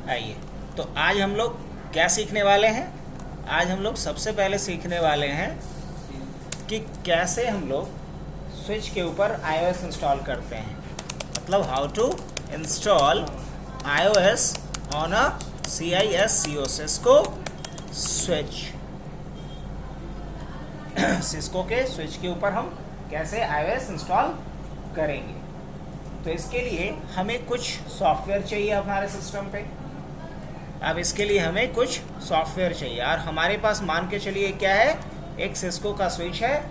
आइए, तो आज हम लोग क्या सीखने वाले हैं। आज हम लोग सबसे पहले सीखने वाले हैं कि कैसे हम लोग स्विच के ऊपर iOS इंस्टॉल करते हैं, मतलब how to install iOS on a CISCO Cisco switch. Cisco के स्विच के ऊपर हम कैसे iOS इंस्टॉल करेंगे। तो इसके लिए हमें कुछ सॉफ्टवेयर चाहिए हमारे सिस्टम पे। अब इसके लिए हमें कुछ सॉफ्टवेयर चाहिए और हमारे पास मान के चलिए क्या है, एक सिस्को का स्विच है,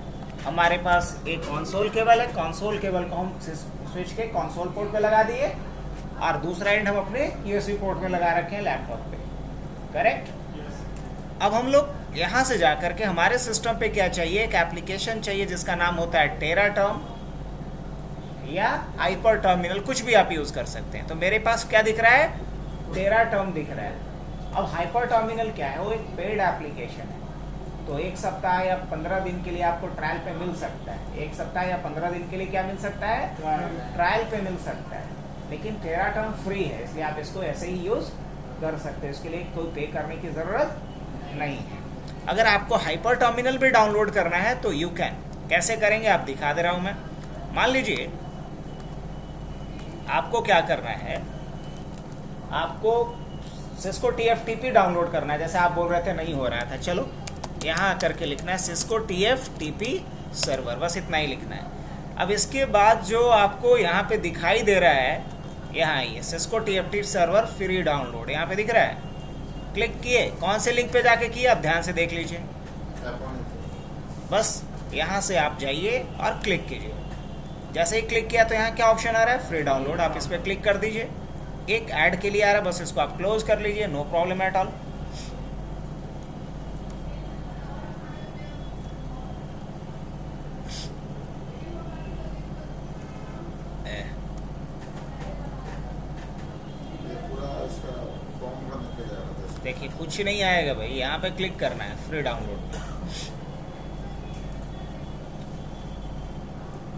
हमारे पास एक कंसोल केबल है, कंसोल केबल को हम स्विच के कंसोल पोर्ट पे लगा दिए और दूसरा एंड हम अपने USB पोर्ट में लगा रखे हैं लैपटॉप पे, करेक्ट। अब हम लोग यहाँ से जा करके हमारे सिस्टम पे क्या चाहिए, एक एप्लीकेशन चाहिए जिसका नाम होता है टेराटर्म या हाइपर टर्मिनल, कुछ भी आप यूज़ कर सकते हैं। तो मेरे पास क्या दिख रहा है, टेराटर्म दिख रहा है। अब हाइपर टर्मिनल क्या है, वो एक पेड एप्लीकेशन है। तो एक सप्ताह या 15 दिन के लिए आपको ट्रायल पे मिल सकता है। एक सप्ताह या 15 दिन के लिए क्या मिल सकता है, ट्रायल पे मिल सकता है। लेकिन टेराटर्म फ्री है, इसलिए आप इसको ऐसे ही यूज़ कर सकते हैं, इसके लिए कोई पे करने की ज़रूरत नहीं है। अगर आपको हाइपर टर्मिनल भी डाउनलोड करना है तो यू कैन। कैसे करेंगे आप दिखा दे रहा हूँ मैं। मान लीजिए आपको क्या करना है, आपको सिस्को TFTP डाउनलोड करना है, जैसे आप बोल रहे थे नहीं हो रहा था। चलो यहाँ करके लिखना है सिस्को TFTP सर्वर, बस इतना ही लिखना है। अब इसके बाद जो आपको यहाँ पे दिखाई दे रहा है, यहाँ ये Cisco TFTP server free download यहाँ पे दिख रहा है। क्लिक किए, कौन से लिंक पे जाके किए आप ध्यान से देख लीजिए। बस यहाँ से आप जाइए और क्लिक कीजिए। जैसे ही क्लिक किया तो यहाँ क्या ऑप्शन आ रहा है, फ्री डाउनलोड, आप इस पर क्लिक कर दीजिए। एक ऐड के लिए आ रहा है, बस इसको आप क्लोज कर लीजिए, नो प्रॉब्लम एट ऑल। देखिए कुछ नहीं आएगा भाई, यहाँ पे क्लिक करना है फ्री डाउनलोड।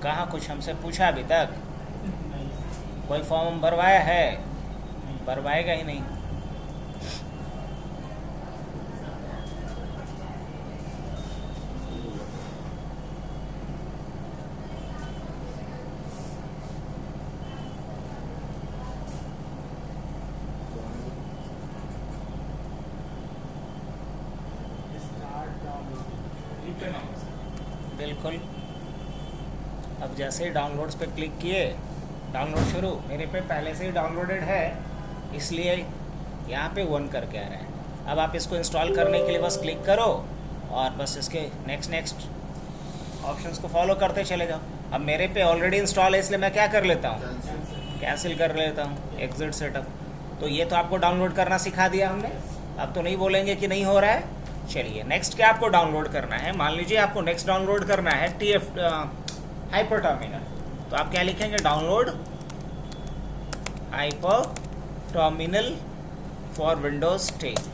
कहाँ कुछ हमसे पूछा अभी तक, कोई फॉर्म भरवाया है, भरवाएगा ही नहीं। बिल्कुल। अब जैसे ही डाउनलोड्स पे क्लिक किए, डाउनलोड शुरू, मेरे पे पहले से ही डाउनलोडेड है इसलिए यहाँ पे 1 करके आ रहा है। अब आप इसको इंस्टॉल करने के लिए बस क्लिक करो और बस इसके नेक्स्ट ऑप्शंस को फॉलो करते चले जाओ। अब मेरे पे ऑलरेडी इंस्टॉल है इसलिए मैं क्या कर लेता हूँ, कैंसिल कर लेता हूँ, एग्जिट सेटअप। तो ये तो आपको डाउनलोड करना सिखा दिया हमने, अब तो नहीं बोलेंगे कि नहीं हो रहा है। चलिए नेक्स्ट क्या आपको डाउनलोड करना है, मान लीजिए आपको नेक्स्ट डाउनलोड करना है हाइपर टर्मिनल। तो आप क्या लिखेंगे, download hyper terminal for Windows 10।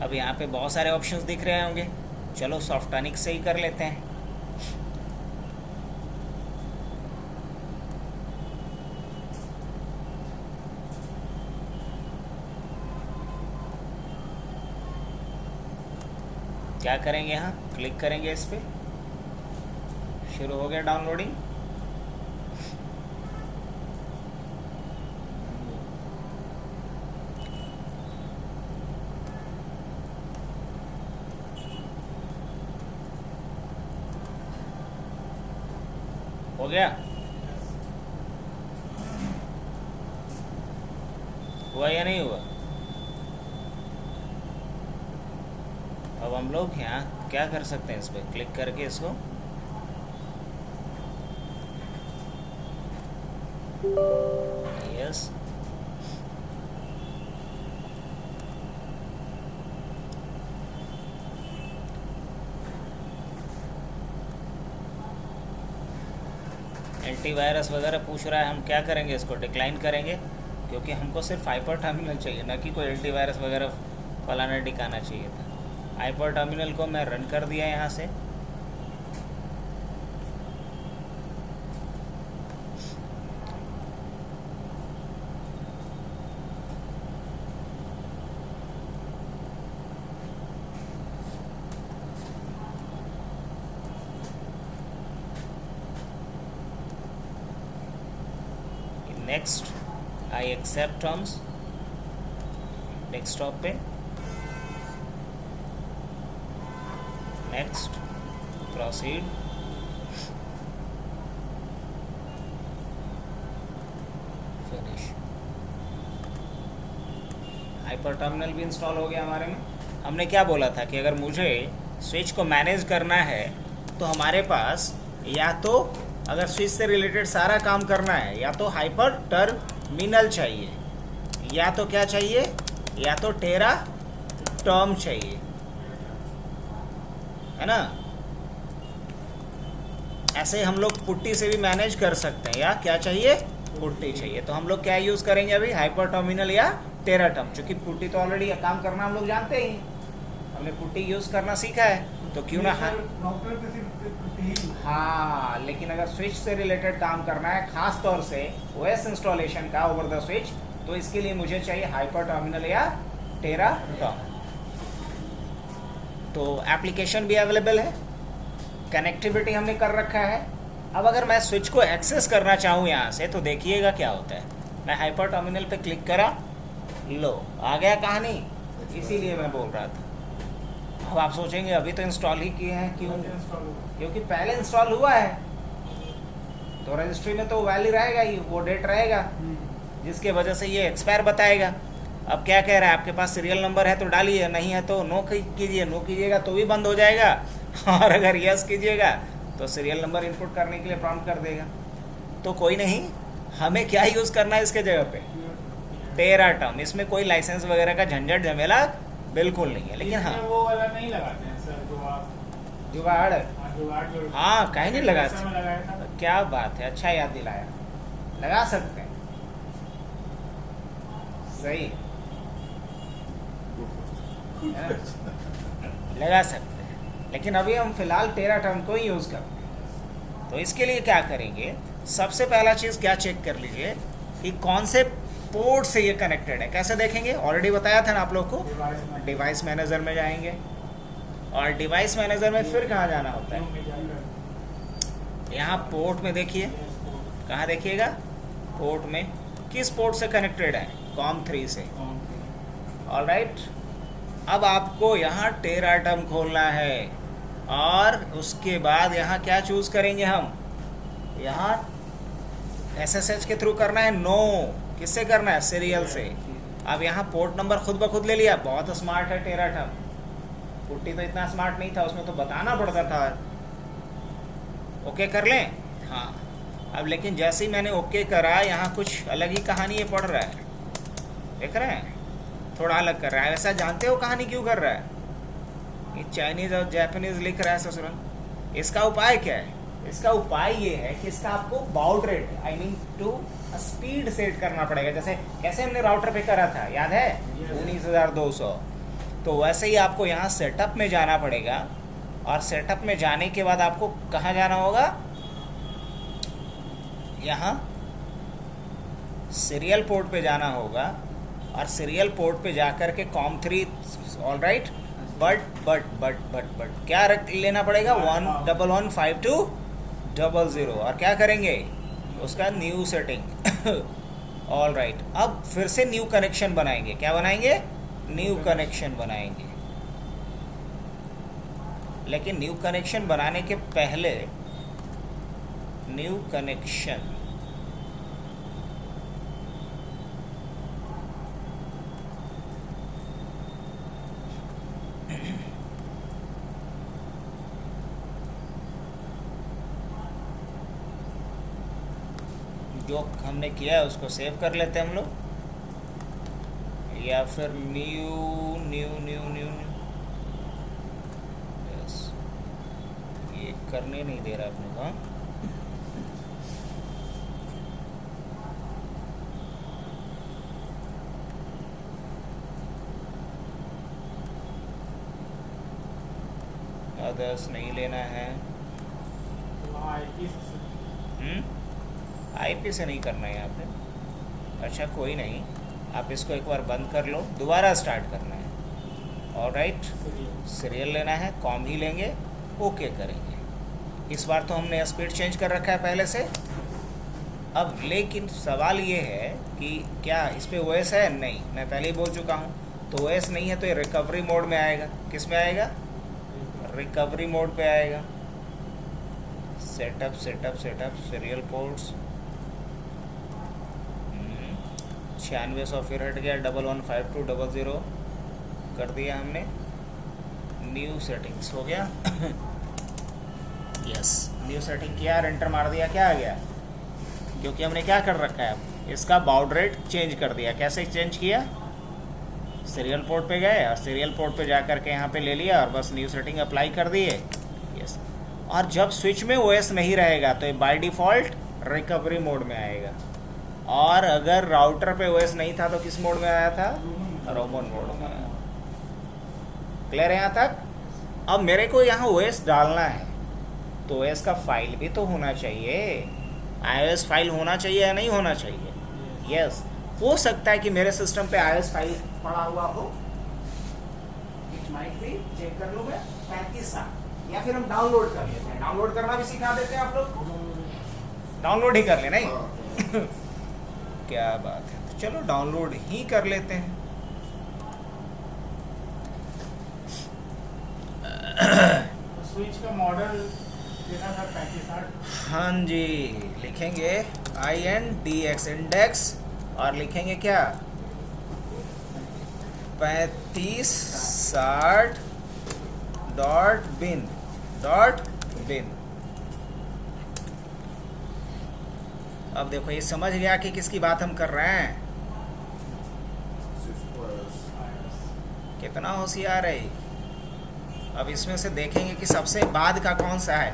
अब यहाँ पे बहुत सारे ऑप्शंस दिख रहे होंगे, चलो सॉफ्टनिक से ही कर लेते हैं। क्या करेंगे, यहाँ क्लिक करेंगे, इस पे शुरू हो गया डाउनलोडिंग। हो गया, हुआ या नहीं हुआ। अब हम लोग यहाँ क्या कर सकते हैं, इस पर क्लिक करके इसको यस, एंटीवायरस वगैरह पूछ रहा है, हम क्या करेंगे, इसको डिक्लाइन करेंगे क्योंकि हमको सिर्फ हाइपर टर्मिनल चाहिए, ना कि कोई एंटीवायरस वगैरह फलाना टिकाना चाहिए था। हाइपर टर्मिनल को मैं रन कर दिया यहाँ से। Next I accept terms, desktop पे, next proceed, finish. Hyper terminal भी इंस्टॉल हो गया हमारे में। हमने क्या बोला था कि अगर मुझे स्विच को मैनेज करना है तो हमारे पास या तो अगर स्विच से रिलेटेड सारा काम करना है या तो हाइपर टर्मिनल चाहिए, या तो क्या चाहिए, या तो टेरा टर्म चाहिए, है ना। ऐसे हम लोग पुट्टी से भी मैनेज कर सकते हैं, या क्या चाहिए, पुट्टी चाहिए। तो हम लोग क्या यूज़ करेंगे अभी, हाइपर टर्मिनल या टेरा टर्म। क्योंकि पुट्टी तो ऑलरेडी काम करना हम लोग जानते ही, हमने पुट्टी यूज़ करना सीखा है, तो क्यों ना। हाँ, लेकिन अगर स्विच से रिलेटेड काम करना है, खास तौर से ओएस इंस्टॉलेशन का ओवर द स्विच, तो इसके लिए मुझे चाहिए हाइपर टर्मिनल या टेरा टर्म। तो एप्लीकेशन भी अवेलेबल है, कनेक्टिविटी हमने कर रखा है। अब अगर मैं स्विच को एक्सेस करना चाहूँ यहाँ से, तो देखिएगा क्या होता है। मैं हाइपर टर्मिनल पे क्लिक करा, लो आ गया कहानी, इसीलिए मैं बोल रहा था। अब आप सोचेंगे अभी तो इंस्टॉल ही किए हैं, क्यों, क्योंकि पहले इंस्टॉल हुआ है तो रजिस्ट्री में तो वैल्यू रहेगा ही, वो डेट रहेगा, जिसके वजह से ये एक्सपायर बताएगा। अब क्या कह रहा है, आपके पास सीरियल नंबर है तो डालिए, नहीं है तो नो कीजिए। नो कीजिएगा तो भी बंद हो जाएगा, और अगर यस कीजिएगा तो सीरियल नंबर इनपुट करने के लिए प्रॉम्प्ट कर देगा। तो कोई नहीं, हमें क्या यूज़ करना है इसके जगह पे, टेरा टर्म। इसमें कोई लाइसेंस वगैरह का झंझट झमेला बिल्कुल नहीं है। लेकिन हाँ, वो वाला नहीं लगाते हैं सर, जो आप जुगाड़, हाँ कहीं नहीं लगा लगाया था। क्या बात है, अच्छा याद दिलाया, लगा सकते हैं, सही है, लगा सकते हैं। लेकिन अभी हम फिलहाल टेरा टर्म को ही यूज़ करते हैं। तो इसके लिए क्या करेंगे, सबसे पहला चीज़ क्या चेक कर लीजिए कि कौन से पोर्ट से ये कनेक्टेड है। कैसे देखेंगे, ऑलरेडी बताया था ना आप लोग को, डिवाइस मैनेजर में जाएंगे, और डिवाइस मैनेजर में फिर कहाँ जाना होता है, यहाँ पोर्ट में देखिए, कहाँ देखिएगा, पोर्ट में, किस पोर्ट से कनेक्टेड है, COM3 से। ऑलराइट, अब आपको यहाँ टेरा टर्म खोलना है, और उसके बाद यहाँ क्या चूज़ करेंगे हम, यहाँ SSH के थ्रू करना है, नो, किससे करना है, सीरियल से। अब यहाँ पोर्ट नंबर खुद ब खुद ले लिया, बहुत स्मार्ट है टेरा टर्म। पुट्टी तो इतना स्मार्ट नहीं था, उसमें तो बताना पड़ता था। ओके कर लें, हाँ। अब लेकिन जैसे ही मैंने ओके करा, यहाँ कुछ अलग ही कहानी ये पढ़ रहा है, देख रहे हैं, थोड़ा अलग कर रहा है। वैसा जानते हो कहानी क्यों कर रहा है, ये चाइनीज़ और जापानीज़ लिख रहा है ससुरा। इसका उपाय क्या है, इसका उपाय ये है कि इसका आपको baud rate, I mean to speed set करना पड़ेगा। जैसे कैसे हमने राउटर पे करा था, याद है, 19,200। तो वैसे ही आपको यहाँ सेटअप में जाना पड़ेगा, और सेटअप में जाने के बाद आपको कहाँ जाना होगा, यहाँ सीरियल पोर्ट पे जाना होगा, और सीरियल पोर्ट पे जाकर के COM3, ऑलराइट, बट क्या लेना पड़ेगा, 1115200, और क्या करेंगे, उसका न्यू सेटिंग। ऑलराइट, अब फिर से न्यू कनेक्शन बनाएंगे, क्या बनाएंगे, न्यू कनेक्शन बनाएंगे। लेकिन न्यू कनेक्शन बनाने के पहले, न्यू कनेक्शन, जो हमने किया है उसको सेव कर लेते हैं हम लोग, या फिर न्यू यस, ये करने नहीं दे रहा अपने को। अदर्स नहीं लेना है, IP से नहीं करना है यहाँ पे। अच्छा कोई नहीं, आप इसको एक बार बंद कर लो, दोबारा स्टार्ट करना है। ऑलराइट, सीरियल लेना है, COM ही लेंगे, ओके करेंगे। इस बार तो हमने स्पीड चेंज कर रखा है पहले से, अब लेकिन सवाल ये है कि क्या इस पे ओएस है? नहीं, मैं पहले ही बोल चुका हूँ। तो ओएस नहीं है तो ये रिकवरी मोड में आएगा। किस में आएगा? रिकवरी मोड पे आएगा। Setup setup setup serial ports 9600 फिर हट गया, 115200 कर दिया हमने। न्यू सेटिंग्स हो गया। यस, न्यू सेटिंग किया, एंटर मार दिया, क्या आ गया? क्योंकि हमने क्या कर रखा है, अब इसका बाउड रेट चेंज कर दिया। कैसे चेंज किया? सीरियल पोर्ट पे गए और सीरियल पोर्ट पे जा कर के यहाँ पे ले लिया और बस न्यू सेटिंग अप्लाई कर दिए। यस, और जब स्विच में ओएस नहीं रहेगा तो ये बाय डिफ़ॉल्ट रिकवरी मोड में आएगा। और अगर राउटर पे ओएस नहीं था तो किस मोड में आया था? रोमन मोड में आया। क्लियर है यहाँ तक? अब मेरे को यहाँ ओएस डालना है तो ओएस का फाइल भी तो होना चाहिए। iOS फाइल होना चाहिए या नहीं होना चाहिए? यस, हो सकता है कि मेरे सिस्टम पे iOS फाइल पड़ा हुआ हो। इट माइट बी, चेक कर लूँ मैं, 35 साल। या फिर हम डाउनलोड कर लेते हैं। डाउनलोड करना भी सिखा देते हैं आप लोग। डाउनलोड ही कर लेना ही। क्या बात है, तो चलो डाउनलोड ही कर लेते हैं। स्विच का मॉडल देखा था 3560। हाँ जी, लिखेंगे INDX इंडेक्स और लिखेंगे क्या? 3560 डॉट बिन। अब देखो ये समझ गया कि किसकी बात हम कर रहे हैं। कितना होशियार है। अब इसमें से देखेंगे कि सबसे बाद का कौन सा है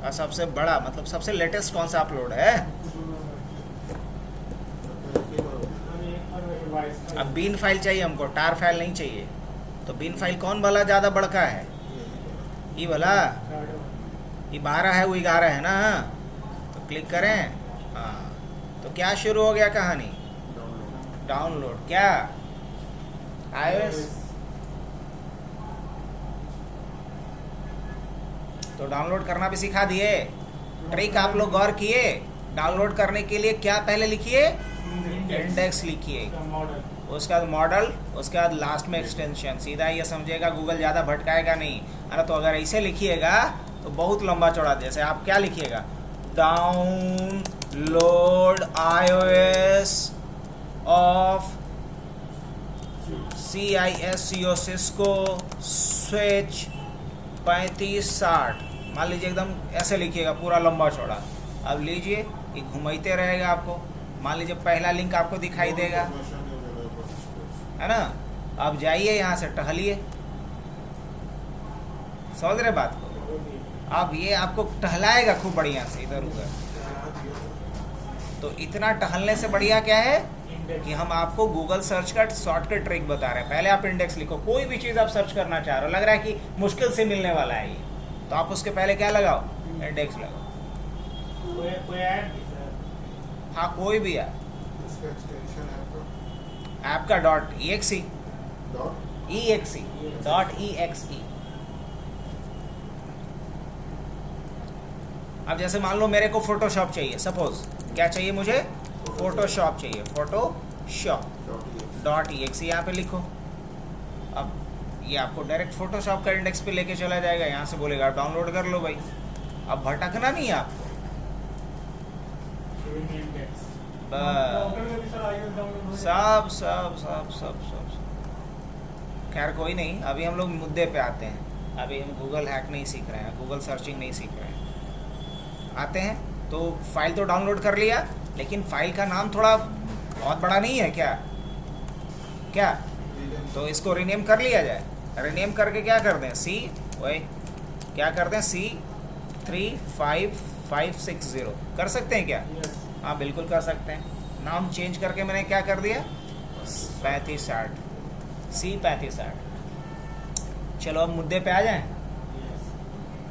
और सबसे बड़ा, मतलब सबसे लेटेस्ट कौन सा अपलोड है। अब बीन फाइल चाहिए हमको, टार फाइल नहीं चाहिए। तो बीन फाइल कौन वाला ज़्यादा बड़का है? ये वाला। ये 12 है, वो 11 है ना। तो क्लिक करें, हाँ, तो क्या शुरू हो गया कहानी? डाउनलोड। क्या? iOS। तो डाउनलोड करना भी सिखा दिए। ट्रिक आप लोग गौर किए? डाउनलोड करने के लिए क्या पहले लिखिए? इंडेक्स लिखिए, उसके बाद मॉडल, उसके बाद लास्ट में एक्सटेंशन। सीधा ये समझेगा, गूगल ज़्यादा भटकाएगा नहीं। अरे तो अगर ऐसे लिखिएगा तो बहुत लंबा चौड़ा। जैसे आप क्या लिखिएगा? Download iOS of CISCO Cisco switch 3560। मान लीजिए एकदम ऐसे लिखिएगा, पूरा लंबा चौड़ा। अब लीजिए, ये घुमाते रहेगा आपको। मान लीजिए पहला लिंक आपको दिखाई देगा, है ना। अब जाइए यहाँ से, टहलिए। समझ रहे बात को? अब ये आपको टहलाएगा खूब बढ़िया से इधर उधर। तो इतना टहलने से बढ़िया क्या है कि हम आपको गूगल सर्च का शॉर्टकट ट्रिक बता रहे हैं। पहले आप इंडेक्स लिखो, कोई भी चीज़ आप सर्च करना चाह रहे हो, लग रहा है कि मुश्किल से मिलने वाला है ये, तो आप उसके पहले क्या लगाओ? इंडेक्स लगाओ। कोई ऐड? हाँ, कोई भी है। ऐप का .exe अब जैसे मान लो मेरे को फोटोशॉप चाहिए, सपोज क्या चाहिए मुझे? फोटोशॉप चाहिए। फोटोशॉप .exe यहाँ पे लिखो। अब ये आपको डायरेक्ट फोटोशॉप का इंडेक्स पे लेके चला जाएगा। यहाँ से बोलेगा डाउनलोड कर लो भाई। अब भटकना नहीं है आपको। सब खैर कोई नहीं, अभी हम लोग मुद्दे पे आते हैं। अभी हम गूगल हैक नहीं सीख रहे हैं, गूगल सर्चिंग नहीं सीख रहे हैं। आते हैं तो फाइल तो डाउनलोड कर लिया, लेकिन फाइल का नाम थोड़ा बहुत बड़ा नहीं है क्या? क्या? तो इसको रीनेम कर लिया जाए। रीनेम करके क्या कर दें? क्या कर दें? C35560 कर सकते हैं क्या? हाँ बिल्कुल कर सकते हैं। नाम चेंज करके मैंने क्या कर दिया? 3560 C3560। चलो अब मुद्दे पे आ जाएं।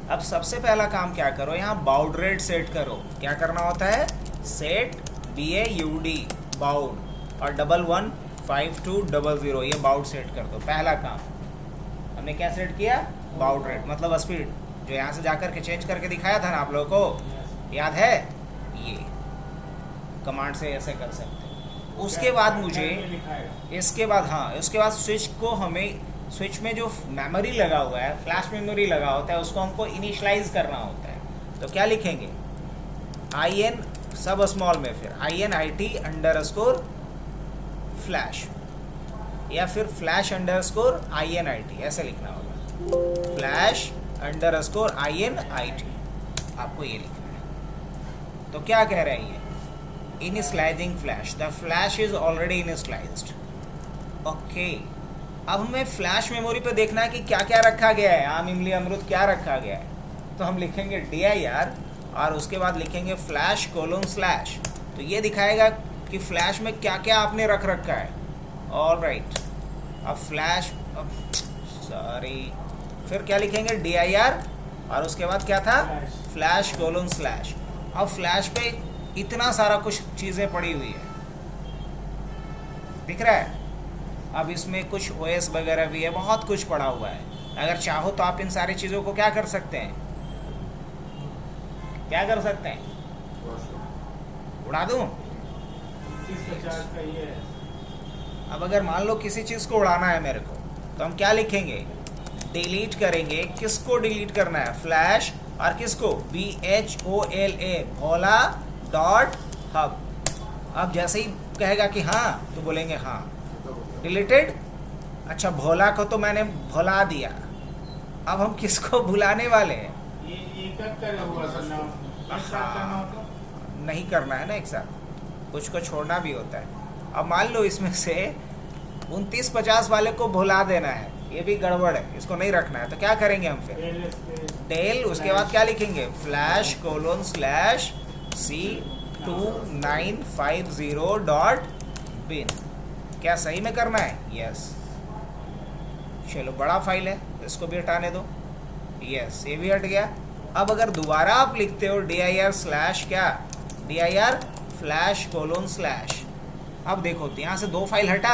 अब सबसे पहला काम क्या करो, यहाँ बाउड रेट सेट करो। क्या करना होता है? सेट BAUD बाउड और 115200 ये बाउड सेट कर दो। पहला काम हमने क्या सेट किया? बाउड रेट मतलब स्पीड, जो यहाँ से जाकर के चेंज करके दिखाया था ना आप लोगों को, याद है? कमांड से ऐसे कर सकते हैं। उसके बाद मुझे इसके बाद उसके बाद स्विच को हमें स्विच में जो मेमोरी लगा हुआ है, फ्लैश मेमोरी लगा होता है, उसको हमको इनिशलाइज करना होता है। तो क्या लिखेंगे, IN सब स्मॉल में, फिर INIT _फ्लैश या फिर फ्लैश _INIT ऐसे लिखना होगा, फ्लैश _INIT आपको ये लिखना है। तो क्या कह रहे हैं ये, initialising flash, the flash is already initialised. Okay, अब हमें फ्लैश मेमोरी पे देखना है कि क्या क्या रखा गया है, आम इमली अमरुद क्या रखा गया है। तो हम लिखेंगे dir और उसके बाद लिखेंगे // तो ये दिखाएगा कि फ्लैश में क्या क्या आपने रख रखा है। ऑल राइट, अब फिर क्या लिखेंगे dir और उसके बाद क्या था // अब फ्लैश पे इतना सारा कुछ चीज़ें पड़ी हुई है, दिख रहा है। अब इसमें कुछ OS वगैरह भी है, बहुत कुछ पड़ा हुआ है। अगर चाहो तो आप इन सारी चीज़ों को क्या कर सकते हैं, क्या कर सकते हैं, उड़ा दूं। 50 का ये है। अब अगर मान लो किसी चीज़ को उड़ाना है मेरे को, तो हम क्या लिखेंगे, डिलीट करेंगे। किसको डिलीट करना है, फ्लैश, और किसको, BHOLA भोला.hub। अब जैसे ही कहेगा कि हाँ, तो बोलेंगे हाँ, डिलीटेड। अच्छा, भोला को तो मैंने भुला दिया, अब हम किसको भुलाने वाले हैं, ये कब करे हुआ सर नाम एक साथ करना होता है? नहीं करना है ना एक साथ, कुछ को छोड़ना भी होता है। अब मान लो इसमें से 2950 वाले को भुला देना है, ये भी गड़बड़ है, इसको नहीं रखना है। तो क्या करेंगे हम फिर, डेल, उसके बाद क्या लिखेंगे, //c2950.bin। क्या सही में करना है, यस। चलो, बड़ा फाइल है, इसको भी हटाने दो, यस, ये भी हट गया। अब अगर दोबारा आप लिखते हो dir/ क्या, dir// अब देखो तो यहाँ से 2 फाइल हटा।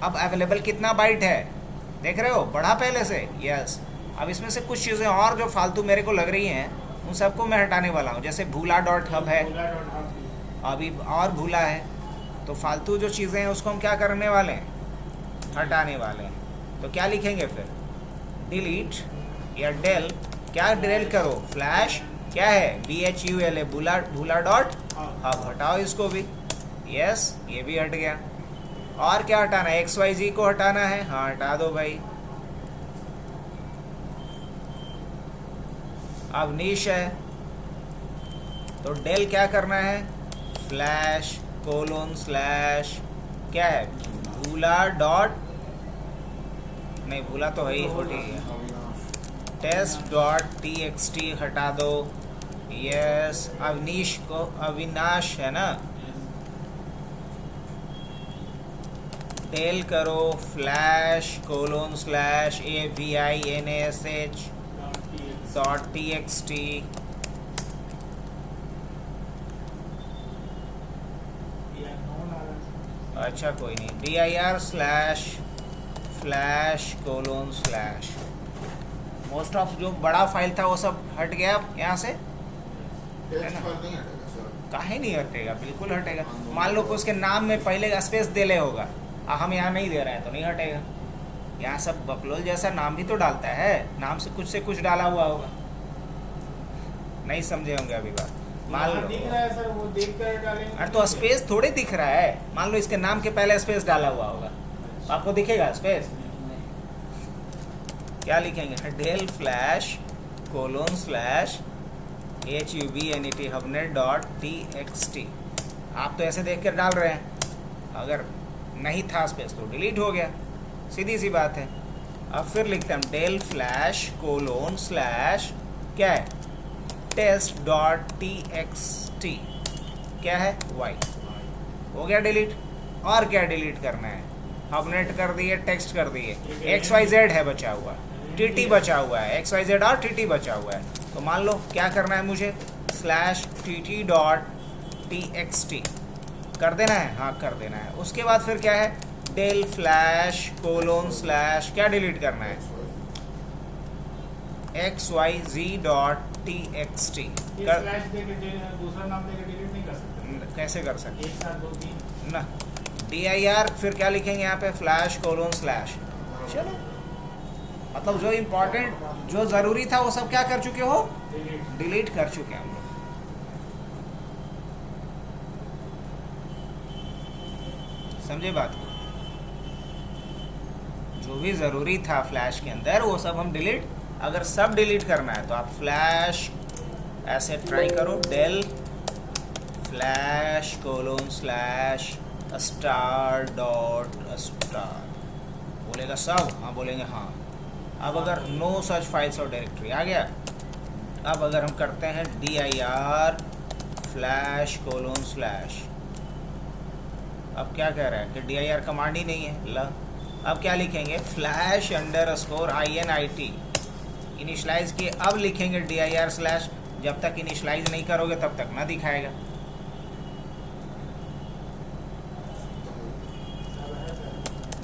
अब अवेलेबल कितना बाइट है, देख रहे हो, बढ़ा पहले से, यस। अब इसमें से कुछ चीज़ें और जो फालतू मेरे को लग रही हैं, उन सबको मैं हटाने वाला हूँ। जैसे भूला.hub है, अभी और भूला है, तो फालतू जो चीज़ें हैं उसको हम क्या करने वाले हैं, हटाने वाले हैं। तो क्या लिखेंगे फिर, डिलीट या डेल, क्या डिलीट करो, फ्लैश क्या है, BHULA भूला.hub, हटाओ इसको भी, यस, ये भी हट गया। और क्या हटाना है, XYZ को हटाना है, हाँ हटा दो भाई। अब निश है, तो डेल क्या करना है, // क्या है, नहीं भूला तो है ही, test.txt हटा दो, यस। अवनीश को अविनाश है ना, डेल करो /avinash.txt। अच्छा कोई नहीं, dir//. मोस्ट ऑफ जो बड़ा फाइल था वो सब हट गया यहाँ से, काहे नहीं हटेगा, बिल्कुल हटेगा। मान लो कि उसके नाम में पहले स्पेस देले होगा, हम यहाँ नहीं दे रहे हैं तो नहीं हटेगा। यहाँ सब बकलोल जैसा नाम भी तो डालता है, नाम से कुछ डाला हुआ होगा, नहीं समझे होंगे अभी बात। मान लो दिख रहा है सर, वो देख कर डालेंगे। अरे तो स्पेस थोड़े दिख रहा है, मान लो इसके नाम के पहले स्पेस डाला हुआ होगा, तो आपको दिखेगा स्पेस। क्या लिखेंगे, डेल //hubnet.txt। आप तो ऐसे देख कर डाल रहे हैं, अगर नहीं था स्पेस तो डिलीट हो गया, सीधी सी बात है। अब फिर लिखते हैं डेल // क्या है, test.txt क्या है, y, हो गया डिलीट। और क्या डिलीट करना है, हबनेट कर दिए, टेक्स्ट कर दिए, XYZ है बचा हुआ, TT बचा हुआ है, XYZ और TT बचा हुआ है। तो मान लो क्या करना है मुझे, /TT.txt कर देना है, हाँ कर देना है। उसके बाद फिर क्या है, डेल // क्या डिलीट करना है, XYZ.txt दूसरा नाम देके डिलीट नहीं कर सकते कैसे कर सकते हैं, एक साथ 2 3 ना dir, फिर क्या लिखेंगे यहाँ पे फ्लैश कोलोन स्लैश। चलो, मतलब जो इम्पोर्टेंट जो ज़रूरी था वो सब क्या कर चुके हो, डिलीट। डिलीट कर चुके हैं हम लोग। समझे बात को? जो भी ज़रूरी था फ्लैश के अंदर वो सब हम डिलीट, अगर सब डिलीट करना है तो आप फ्लैश ऐसे ट्राई करो, del flash colon slash star dot star, बोलेगा सब, हाँ बोलेंगे हाँ। अब अगर नो सच फाइल्स और डायरेक्टरी आ गया, अब अगर हम करते हैं dir फ्लैश कोलोन स्लैश, अब क्या कह रहा है कि dir कमांड ही नहीं है ला। अब क्या लिखेंगे, फ्लैश अंडरस्कोर init इनिशलाइज किए, अब लिखेंगे dir स्लैश, जब तक इनिशलाइज नहीं करोगे तब तक ना दिखाएगा।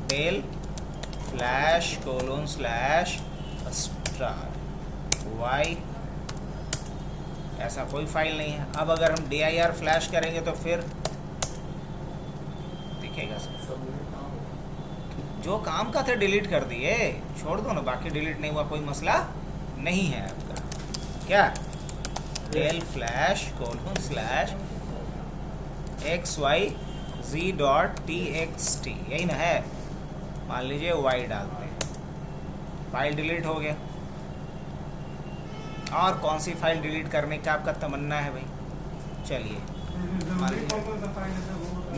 Del flash colon slash star Y, ऐसा कोई फाइल नहीं है। अब अगर हम dir फ्लैश करेंगे तो फिर दिखेगा सर, जो काम का थे डिलीट कर दिए, छोड़ दो ना, बाकी डिलीट नहीं हुआ कोई मसला नहीं है आपका। क्या del flash colon slash xyz.txt, यही ना है, मान लीजिए y डालते हैं, फाइल डिलीट हो गया। और कौन सी फाइल डिलीट करने का आपका तमन्ना है भाई? चलिए,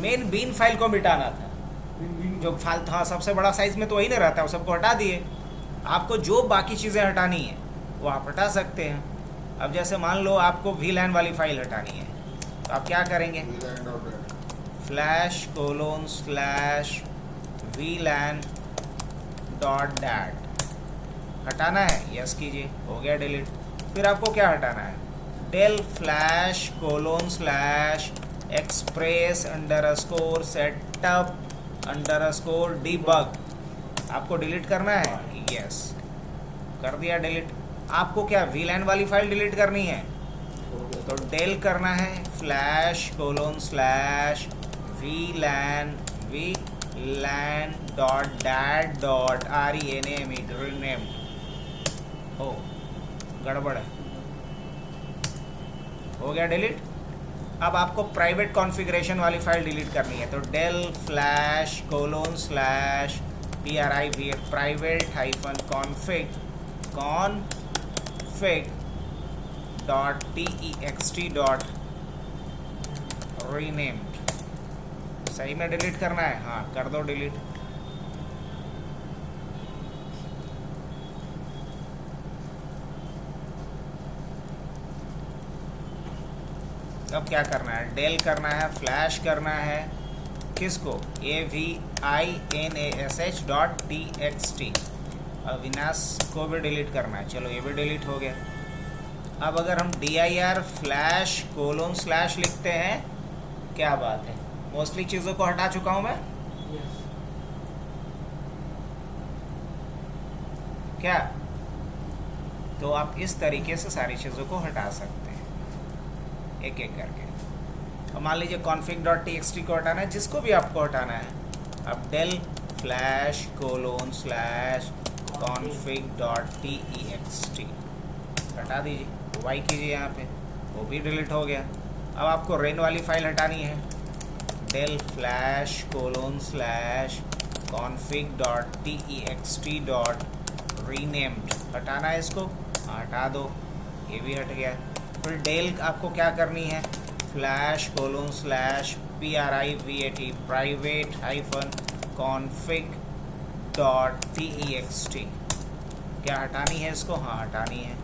मेन बीन फाइल को मिटाना था, जो फालतू, हाँ सबसे बड़ा साइज में तो वही ना रहता है, वो सबको हटा दिए। आपको जो बाकी चीज़ें हटानी है वो आप हटा सकते हैं। अब जैसे मान लो आपको VLAN वाली फाइल हटानी है, तो आप क्या करेंगे, flash colon slash VLAN dot dat हटाना है, यस कीजिए, हो गया डिलीट। फिर आपको क्या हटाना है, del flash colon slash express underscore setup underscore debug, आपको डिलीट करना है, यस कर दिया डिलीट। आपको क्या VLAN वाली फाइल डिलीट करनी है, तो डेल करना है flash colon slash VLAN dot dat dot rename, हो गड़बड़ है, हो गया डिलीट। अब आपको प्राइवेट कॉन्फ़िगरेशन वाली फाइल डिलीट करनी है, तो del flash colon slash private hyphen config dot text dot renamed, सही में डिलीट करना है, हाँ कर दो डिलीट। अब क्या करना है, डेल करना है, फ्लैश करना है, किसको, avinash.txt, अविनाश को भी डिलीट करना है। चलो ये भी डिलीट हो गया। अब अगर हम dir फ्लैश कोलोन स्लैश लिखते हैं, क्या बात है, मोस्टली चीज़ों को हटा चुका हूँ मैं, क्या? तो आप इस तरीके से सारी चीज़ों को हटा सकते हैं एक एक करके। अब मान लीजिए config.txt को हटाना है, जिसको भी आपको हटाना है, अब del flash colon slash config.txt हटा दीजिए, वाई कीजिए यहाँ पे, वो भी डिलीट हो गया। अब आपको रेन वाली फाइल हटानी है, del flash colon slash config.txt renamed हटाना है इसको, हटा दो, ये भी हट गया। फिर डेल आपको क्या करनी है, flash colon slash private hyphen config.txt, क्या हटानी है इसको, हाँ हटानी है।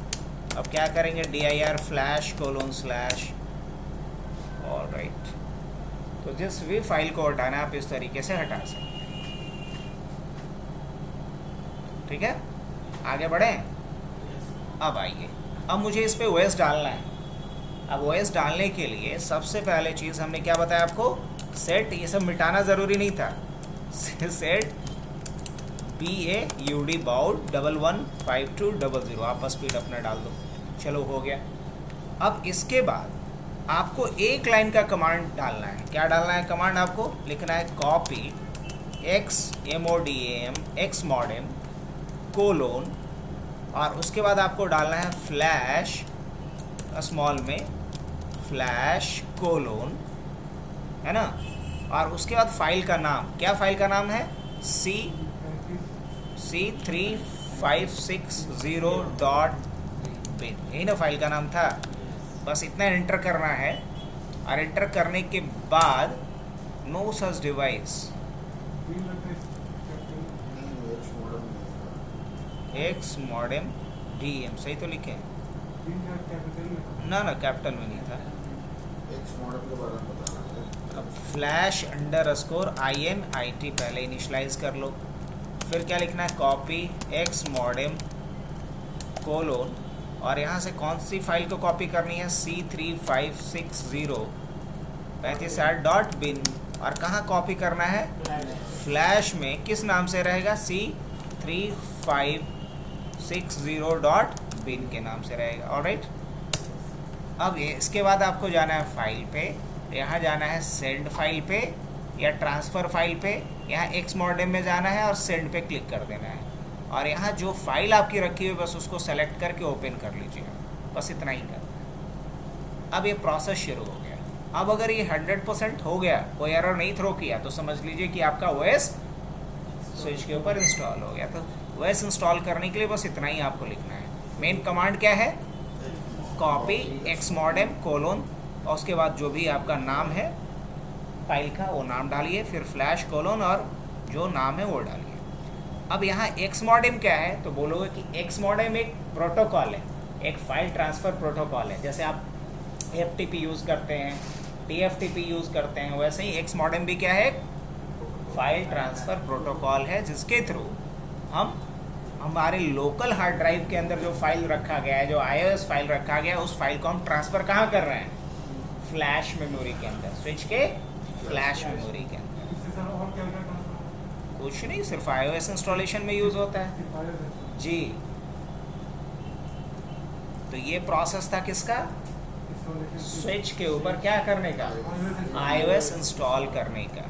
अब क्या करेंगे, dir flash colon slash, alright. तो जिस भी फाइल को हटाना है आप इस तरीके से हटा सकते हैं, ठीक है। आगे बढ़ें। अब आइए, अब मुझे इस पे OS डालना है। अब OS डालने के लिए सबसे पहले चीज़ हमने क्या बताया आपको, सेट, ये सब मिटाना ज़रूरी नहीं था, सेट baud 115200, आप बस स्पीड अपना डाल दो, चलो हो गया। अब इसके बाद आपको एक लाइन का कमांड डालना है। क्या डालना है कमांड? आपको लिखना है कॉपी x modem कोलोन, और उसके बाद आपको डालना है फ्लैश स्मॉल में फ्लैश कोलोन, है ना। और उसके बाद फाइल का नाम, क्या फाइल का नाम है? c3560.bin, यही ना फाइल का नाम था। बस इतना एंटर करना है, और एंटर करने के बाद no such device X modem DM, सही तो लिखे? ना कैपिटल में नहीं था। अब फ्लैश _INIT पहले इनिशलाइज कर लो। फिर क्या लिखना है? कॉपी एक्स मॉडेम कोलोन, और यहाँ से कौन सी फाइल को कॉपी करनी है? C3560.bin, और कहाँ कॉपी करना है? फ्लैश में। किस नाम से रहेगा? C3560.bin के नाम से रहेगा। ऑलराइट, अब इसके बाद आपको जाना है फाइल पे, यहाँ जाना है सेंड फाइल पे या ट्रांसफ़र फाइल पे, यहाँ एक्स मॉडेम में जाना है और सेंड पे क्लिक कर देना है, और यहाँ जो फाइल आपकी रखी हुई बस उसको सेलेक्ट करके ओपन कर लीजिएगा। बस इतना ही करना। अब ये प्रोसेस शुरू हो गया। अब अगर ये 100% हो गया, कोई एरर नहीं थ्रो किया, तो समझ लीजिए कि आपका OS स्विच के ऊपर इंस्टॉल हो गया। तो OS इंस्टॉल करने के लिए बस इतना ही आपको लिखना है। मेन कमांड क्या है? कॉपी एक्स मॉडेम कोलोन, और उसके बाद जो भी आपका नाम है फाइल का वो नाम डालिए, फिर फ्लैश कोलोन और जो नाम है वो डालिए। अब यहाँ एक्स मॉडेम क्या है? तो बोलोगे कि एक्स मॉडेम एक प्रोटोकॉल है, एक फाइल ट्रांसफ़र प्रोटोकॉल है। जैसे आप FTP यूज़ करते हैं, TFTP यूज़ करते हैं, वैसे ही एक्स मॉडेम भी क्या है? फाइल ट्रांसफ़र प्रोटोकॉल है, जिसके थ्रू हम हमारे लोकल हार्ड ड्राइव के अंदर जो फाइल रखा गया है, जो iOS फाइल रखा गया है, उस फाइल को हम ट्रांसफ़र कहाँ कर रहे हैं? फ्लैश मेमोरी के अंदर, स्विच के फ्लैश मेमोरी के अंदर। कुछ नहीं, सिर्फ iOS इंस्टॉलेशन में यूज़ होता है जी। तो ये प्रोसेस था किसका? स्विच के ऊपर क्या करने का? iOS इंस्टॉल करने का।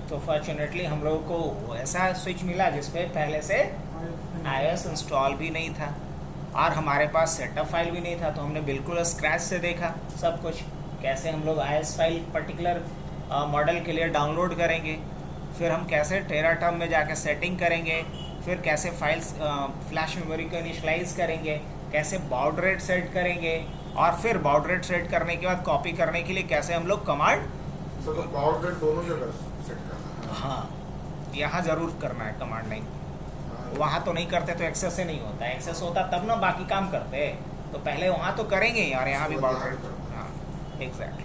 तो फॉर्चुनेटली हम लोगों को ऐसा स्विच मिला जिसपे पहले से iOS इंस्टॉल भी नहीं था, और हमारे पास सेटअप फाइल भी नहीं था। तो हमने बिल्कुल स्क्रैच से देखा सब कुछ, कैसे हम लोग iOS फाइल पर्टिकुलर मॉडल के लिए डाउनलोड करेंगे, फिर हम कैसे टेराटर्म में जाके सेटिंग करेंगे, फिर कैसे फाइल्स फ्लैश मेमोरी को इनिशलाइज करेंगे, कैसे बाउड रेट सेट करेंगे, और फिर बाउड रेट सेट करने के बाद कॉपी करने के लिए कैसे हम लोग कमांड। बाउड रेट दोनों जगह सेट करना है। हाँ, यहाँ ज़रूर करना है कमांड लाइन। वहाँ तो नहीं करते तो एक्सेस ही नहीं होता। एक्सेस होता तब ना बाकी काम करते, तो पहले वहाँ तो करेंगे ही, और यहाँ भी बाउड रेट। हाँ एग्जैक्टली।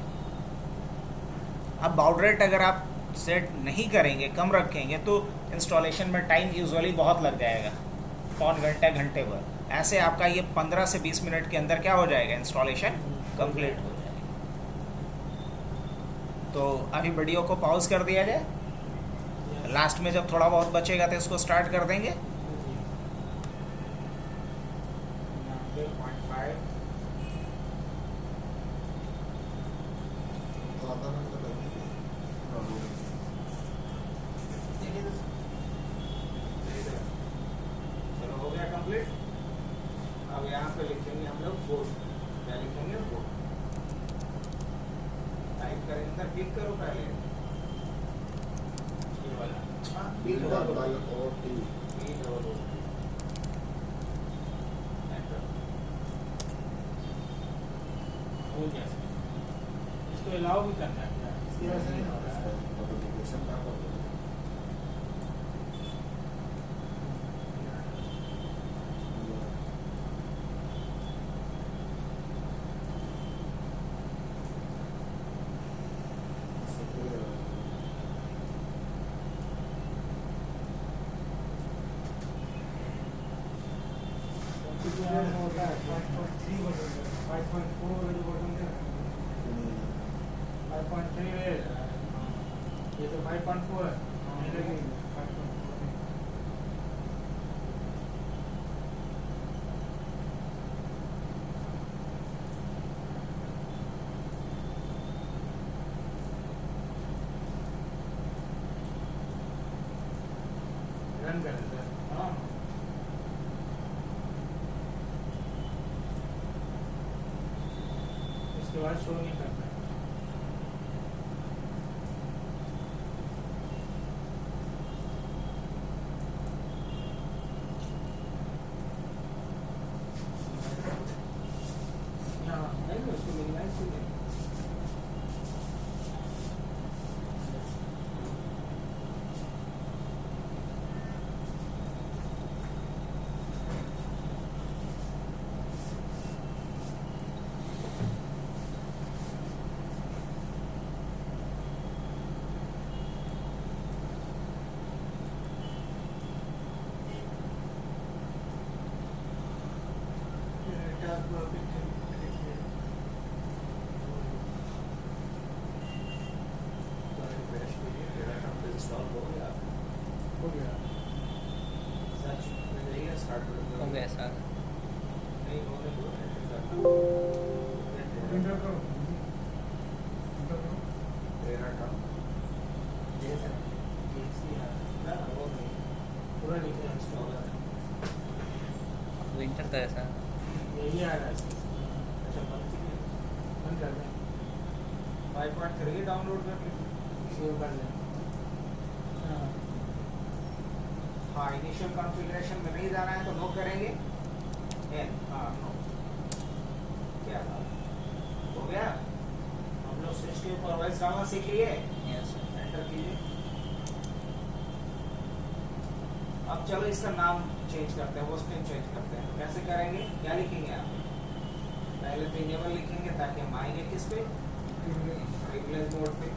अब बाउड रेट अगर आप सेट नहीं करेंगे, कम रखेंगे, तो इंस्टॉलेशन में टाइम यूजुअली बहुत लग जाएगा, पौन घंटे घंटे भर। ऐसे आपका ये 15 से 20 मिनट के अंदर क्या हो जाएगा? इंस्टॉलेशन कंप्लीट हो जाएगा। तो अभी वीडियो को पॉज कर दिया जाए, लास्ट में जब थोड़ा बहुत बचेगा तो इसको स्टार्ट कर देंगे। चलो हो गया कंप्लीट। अब यहाँ पे लिखेंगे हम लोग बोर्ड। क्या लिखेंगे? बोर्ड। टाइप करें, अंदर क्लिक करो पहले ये वाला। हो गया। इसको अलाउ भी करना है क्या? इसकी वजह से नहीं हो रहा है। होता है 5.3 वर्जन, 5.4 वाली वर्जन है, 5.3 है, ये तो 5.4 है। बंद करें सर। हाँ उसके बाद शो नहीं करता। नहीं उसको मिनिमाइज कीजिए। हो गया। हो गया सर। इंटर करो। इंटर करो। पूरा लिखे हैं इसको। वो इंटर का है सर। यही आ रहा है अच्छा बंद कर दें 5.3 डाउनलोड कर लीजिए। सेव कर दें हाँ इनिशियल कॉन्फ़िगरेशन में नहीं जाना है तो नो करेंगे। हाँ नो क्या बात हो गया। हम लोग स्विच के ऊपर वॉइस डालना सीख लिए। Yes sir. एंटर कीजिए। अब चलो इसका नाम चेंज करते हैं, होस्ट नेम चेंज करते हैं। तो कैसे करेंगे, क्या लिखेंगे आप? पहले तो इनेबल लिखेंगे ताकि हम आएंगे किस पे, रिप्लेस मोड पे।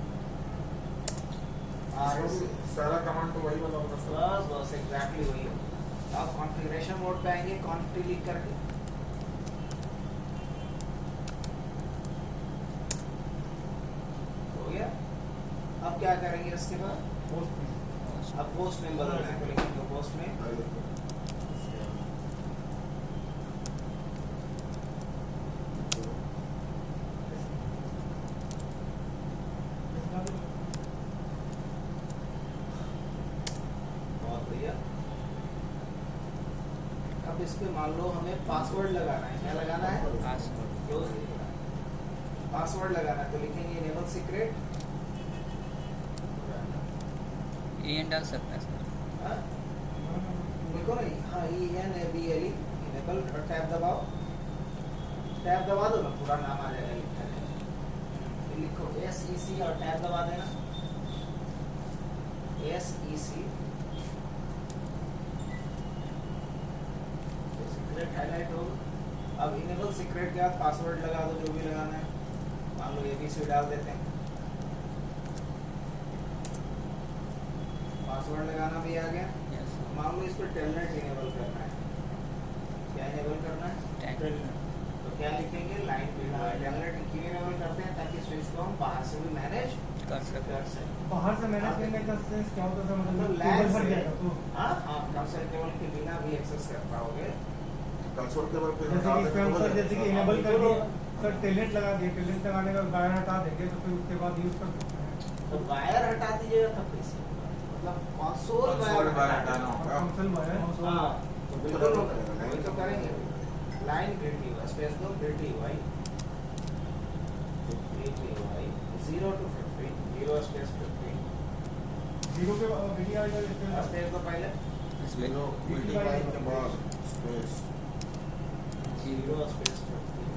सारा कमांड तो वही वाला होगा सर। बस बस एग्जैक्टली वही है। अब कॉन्फ़िगरेशन मोड पे आएंगे, कॉन्फ़िग लिख करके हो गया। अब क्या करेंगे इसके बाद, अब पोस्ट नेम बदलना है तो लिखेंगे पोस्ट नेम। बहुत बढ़िया। अब इस पे मान लो हमें पासवर्ड लगाना है, क्या लगाना है? क्लोज पासवर्ड लगाना है तो लिखेंगे इनेबल सीक्रेट। ये डाल सकते हैं सर। देखो ना, हाँ ENABLE इनेबल, टैब दबाओ, टैब दबा दो ना पूरा नाम आ जाएगा लिखा है। लिखो SEC और टैब दबा देना। SEC सीक्रेट हाईलाइट हो। अब इनेबल सीक्रेट के बाद पासवर्ड लगा दो जो भी लगाना है। मान लो ABC डाल देते हैं। पासवर्ड लगाना भी आ गया। Yes sir. मान लो इस पर टेलनेट इनेबल करना है। क्या इनेबल करना है? तो क्या लिखेंगे, लाइन पे टेलनेट क्यों इनेबल करते हैं ताकि स्विच को हम बाहर से भी मैनेज कर सकते कर सकें। बाहर से मैनेज करने का सेंस क्या होता है मतलब मतलब लैब केबल भर से जाएगा तो हाँ कंसोल केबल के बिना भी एक्सेस कर पाओगे। कंसोल केबल पे जैसे कि इसमें हम सर जैसे कि इनेबल कर दिए सर टेलेंट लगा दिए, टेलेंट लगाने का वायर हटा देंगे तो फिर उसके बाद यूज कर सकते हैं। तो वायर हटा दीजिएगा तब कैसे होगा? मतलब कंसोल वायर हटाना होगा। कंसोल वायर हाँ तो बिल्कुल वही तो करेंगे। लाइन ग्रिड हुआ, स्पेस दो, ग्रिड हुआ 0 to 15, 0 स्पेस 15, जीरो पे वीडियो आ जाएगा स्पेस दो पहले, जीरो मल्टीप्लाई के बाद स्पेस 0 स्पेस 15,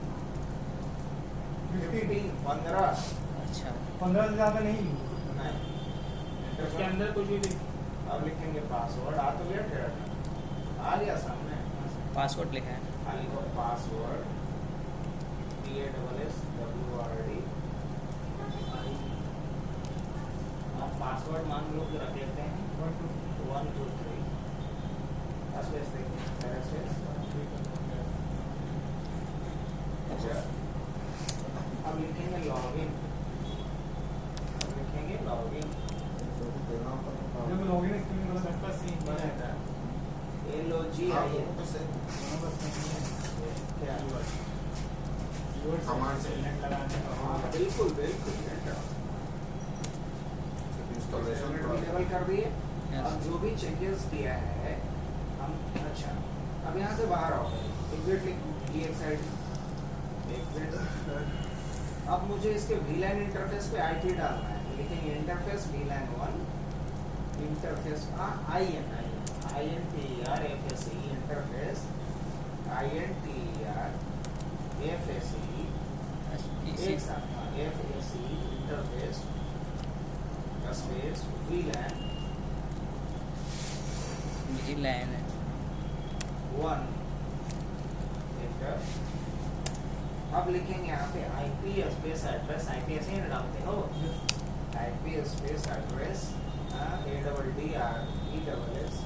15 15 अच्छा 15 से ज्यादा नहीं। नहीं। उसके अंदर कुछ भी अब लिखेंगे पासवर्ड। आ तो गया टेरा, आ गया सामने। पासवर्ड लिखा है। खाली को पासवर्ड PASSWORD। अब पासवर्ड मान लो कि रख लेते हैं 1 2 3। स्पेस देखिए स्पेस। अच्छा अब लिखेंगे लॉगिन। अब लिखेंगे लॉगिन। जब लॉगिन स्क्रीन वाला सबका सीन बनेगा LOGIN क्या कमांड से लगाने का हाँ बिल्कुल बिल्कुल इंस्टॉलेशन इनेबल कर दिए। अब जो भी चेंजेस किया है हम, अच्छा अब यहाँ से बाहर आओ, एग्जिट लिखो, एग्जिट। अब मुझे इसके VLAN इंटरफेस पे IP डालना है, लिखेंगे interface VLAN 1 interface INTERFACE interface INTERFACE एक साथ FACE interface space VLAN VLAN 1 inter. अब लिखेंगे यहाँ पे IP स्पेस एड्रेस, IP ऐसे ही डालते हो, IP स्पेस एड्रेस ADDRESS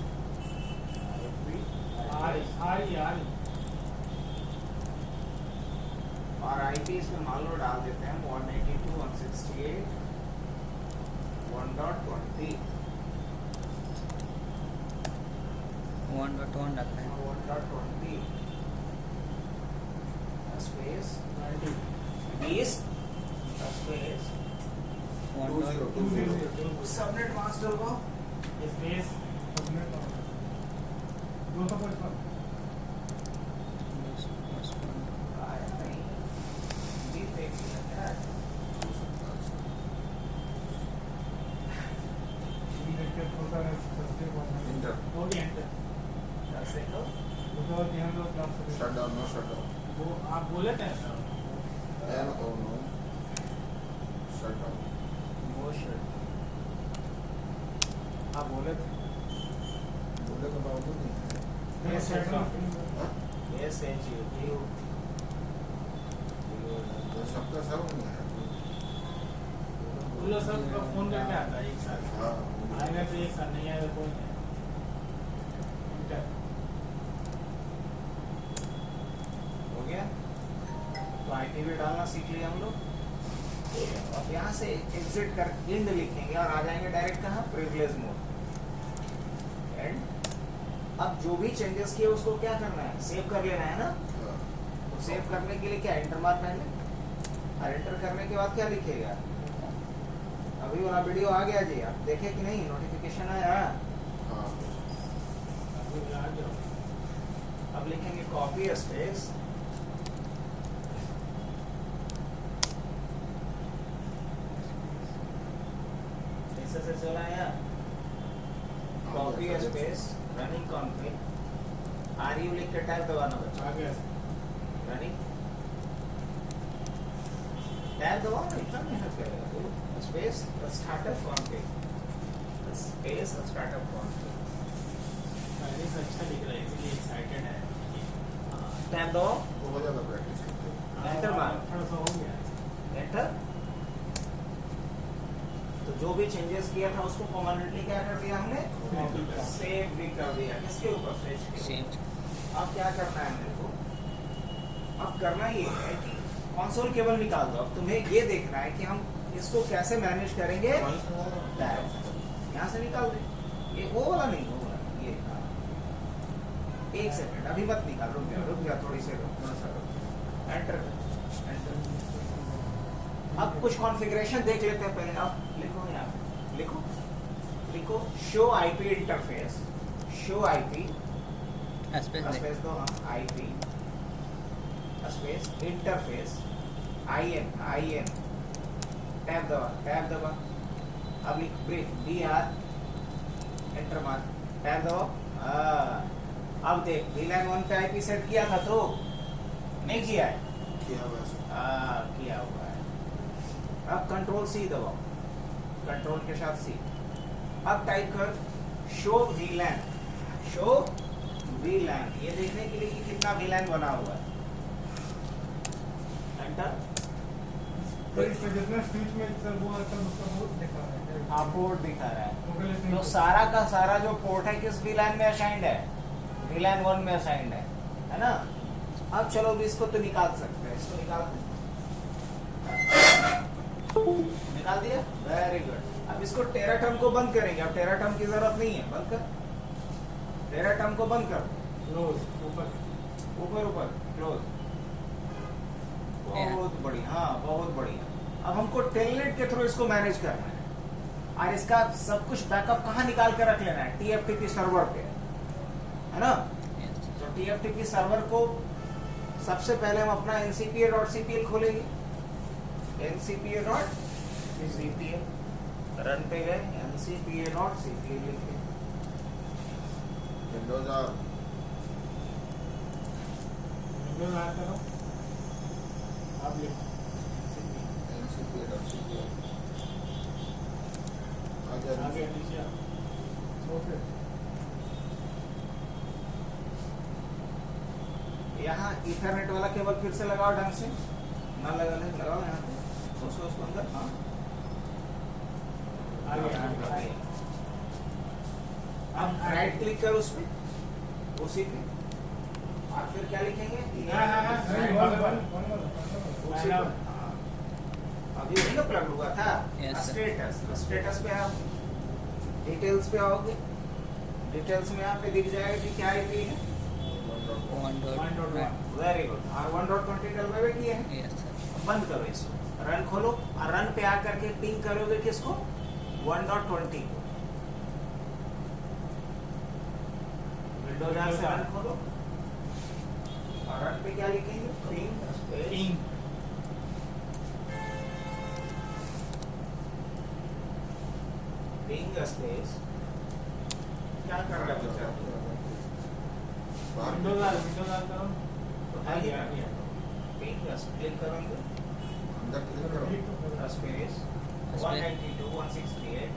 और IP इसमें मान लो डाल देते हैं 192.168.1.20 1.1 रखते हैं। 1.20 स्पेस 20 स्पेस 1.2 सबनेट मास्टर को स्पेस सबनेट 255 आया नहीं, डीप देख लिया क्या है? इंटर होता है सबसे बड़ा इंटर हो गया इंटर दस से तो उसके बाद यहाँ दो class shut down no shut down वो आप बोले थे N O no shut down motion आप बोले थे बोले तो बाबू नहीं Yes, सेट sir. SHU तो सबका सब नहीं है उन लोग सब का फोन करके आता है एक साथ हाँ आएगा तो एक साथ नहीं आएगा कोई नहीं इंटर हो गया। तो IP भी डालना सीख लिया हम लोग। अब यहाँ से एग्जिट कर इंड लिखेंगे और आ जाएंगे डायरेक्ट कहाँ, प्रिविलेज मोड एंड। अब जो भी चेंजेस किए उसको क्या करना है, सेव कर लेना है ना। हाँ तो सेव करने के लिए क्या, एंटर मार पहले, और एंटर करने के बाद क्या लिखेगा, अभी वाला वीडियो आ गया जी, आप देखे कि नहीं, नोटिफिकेशन आया। हाँ अब लिखेंगे कॉपी स्पेस ऐसे से चला आया, copy space running config RU लिख के टाइप दबाना बच्चा, आ गया रनिंग टैब दबाओ ना, इतना मेहनत करेगा तो space startup config space startup config पहले से अच्छा लिख रहा है इसलिए एक्साइटेड है टैब दबाओ, वो हो जाता प्रैक्टिस एंटर मार, थोड़ा सा हो गया एंटर। तो जो भी चेंजेस किया था उसको परमानेंटली क्या कर दिया हमने, सेव भी कर दिया, किसके ऊपर, फ्रेश के सेम ऊपर। अब क्या करना है मेरे को, अब करना ये है कि कंसोल केबल निकाल दो। अब तुम्हें ये देखना है कि हम इसको कैसे मैनेज करेंगे, यहाँ से निकाल दे, ये वो वाला नहीं, वो वाला ये हाँ। एक सेकंड अभी मत निकाल, रुक जा थोड़ी सी रुक, थोड़ा सा रुक, एंटर एंटर। अब कुछ कॉन्फ़िगरेशन देख लेते हैं पहले। अब लिखो यहाँ पे, लिखो show IP interface, show IP space दे स्पेस दो, हाँ IP space interface IN tab दबा। अब लिख ब्रेक BR एंटर मार, टैब दबाओ। अब देख VLAN 1 पे IP सेट किया था तो नहीं किया है, किया वैसे किया हुआ है। अब कंट्रोल C दबाओ, कंट्रोल के साथ C। अब टाइप कर शो VLAN, ये देखने के लिए कि कितना VLAN बना हुआ है, एंटर। तो इस जितना स्विच में सर वो सब उसका बोर्ड दिखा रहा है हाँ पोर्ट दिखा रहा है। टोटल तो सारा का सारा जो पोर्ट है किस VLAN में असाइंड है, VLAN 1 में असाइंड है ना। अब चलो भी इसको तो निकाल सकते हैं, इसको निकाल दिया, वेरी गुड। अब इसको टेराटर्म को बंद करेंगे, अब टेराटर्म की जरूरत नहीं है, बंद कर, टेराटर्म को बंद कर, क्लोज ऊपर ऊपर क्लोज। बहुत बढ़िया, हाँ बहुत बढ़िया। अब हमको टेलनेट के थ्रू इसको मैनेज करना है। और इसका सब कुछ बैकअप कहाँ निकाल के रख लेना है, TFTP सर्वर पे, है ना। तो TFTP सर्वर को सबसे पहले हम अपना ncpa.cpl खोलेंगे, ncpa.cpl, रन पे गए, ncpa.cpl लिखे, विंडोज आ विंडोज आया करो आप लिखो NCPA.cpl आगे नीचे आओ। ओके यहाँ इथरनेट वाला केबल फिर से लगाओ ढंग से, ना लगाओ यहाँ पे, उसको अंदर, हाँ आगे अब राइट क्लिक करो उस पे, उसी पे, और फिर क्या लिखेंगे, उसी पे, हाँ। अभी वही ना प्लग हुआ था, Yes, sir. स्टेटस पे आओ, डिटेल्स पे आओगे, डिटेल्स में यहाँ पे दिख जाएगा कि क्या IP है, 1.1. वेरी गुड, और 1.20 डलवावे किए हैं। Yes, sir. बंद करो इसको, रन खोलो, और रन पे आकर के पिंग करोगे किसको, 1.20 को, विंडोज से रन खोलो, और रन पे क्या लिखेंगे, पिंग स्पेस पिंग स्पेस, क्या कर रहा है बच्चा, विंडोज आ करो बताइए, पिंग क्लिक करोगे, अंदर क्लिक करो स्पेस 192.168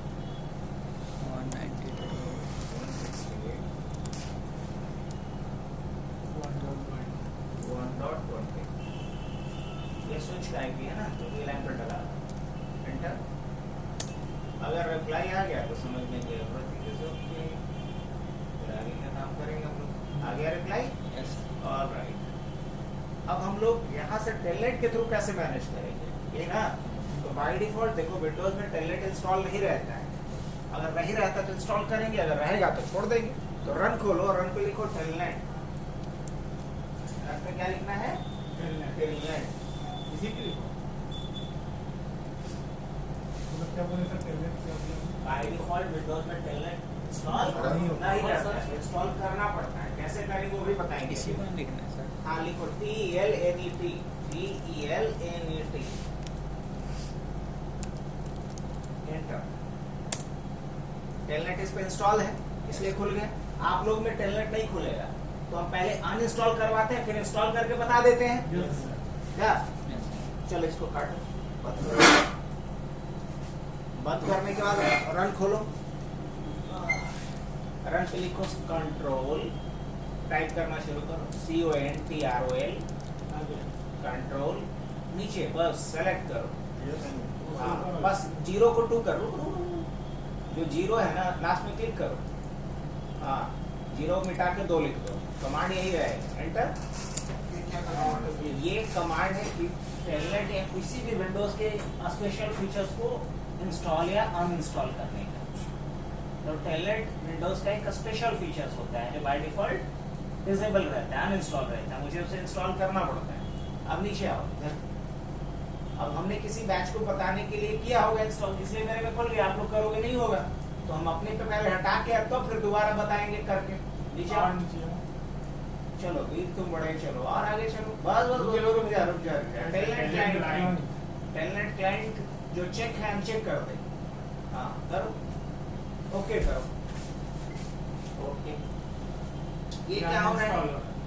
192. 1.20 ये स्विच का IP है ना, तो ये लाइन पर डला, एंटर। अगर रिप्लाई आ गया तो समझ लेंगे फिर आगे का काम करेंगे हम लोग। आ गया रिप्लाई, Yes, sir. ऑलराइट। अब हम लोग यहाँ से टेलनेट के थ्रू कैसे मैनेज करेंगे, ये ना, तो बाय डिफॉल्ट देखो विंडोज में टेलनेट इंस्टॉल नहीं रहता है, अगर नहीं रहता तो इंस्टॉल करेंगे, अगर रहेगा तो छोड़ देंगे। तो रन खोलो, रन पे लिखो टेलनेट, रन पे क्या लिखना है, टेलनेट, इसी के लिखो मतलब क्या बोले सर टेलनेट क्या बोले बाय डिफॉल्ट विंडोज में टेलनेट इंस्टॉल नहीं रहता है, इंस्टॉल करना पड़ता है, कैसे करेंगे वो भी बताएंगे। इसी में लिखना है सर. हाँ लिखो TELNET, एंटर। टेलनेट इस पे इंस्टॉल है इसलिए खुल गया, आप लोग में टेलनेट नहीं खुलेगा, तो हम पहले अनइंस्टॉल करवाते हैं, फिर इंस्टॉल करके बता देते हैं यस सर क्या। Yes, sir. चलो इसको काटो, बंद करने के बाद रन खोलो, रन पे लिखो कंट्रोल, टाइप करना शुरू करो, CONTROL, आगे कंट्रोल, नीचे बस सेलेक्ट करो, यस हाँ, बस 0 को 2 करो, जो 0 है ना लास्ट में क्लिक करो, हाँ 0 मिटा के 2 लिख दो, कमांड यही रहेगा, एंटर। ये क्या करना है ये कमांड है कि टेलनेट या किसी भी विंडोज के स्पेशल फीचर्स को इंस्टॉल या अनइंस्टॉल करने का। तो टेलनेट विंडोज का एक स्पेशल फीचर्स होता है जो बाय डिफॉल्ट डिसेबल रहता है, अनइंस्टॉल रहता है, मुझे उसे इंस्टॉल करना पड़ता है। अब नीचे आओ, अब हमने किसी बैच को बताने के लिए किया होगा इंस्टॉल, इसलिए मेरे में खुल गया, आप लोग करोगे नहीं होगा, तो हम अपने पे पहले हटा के तो फिर दोबारा बताएंगे करके। नीचे आओ, चलो बीत तुम बड़े, चलो और आगे चलो, बस बस रुक जा। टेलनेट क्लाइंट जो चेक है अनचेक कर दे, हाँ करो, ओके करो, ओके। ये क्या हो रहा है,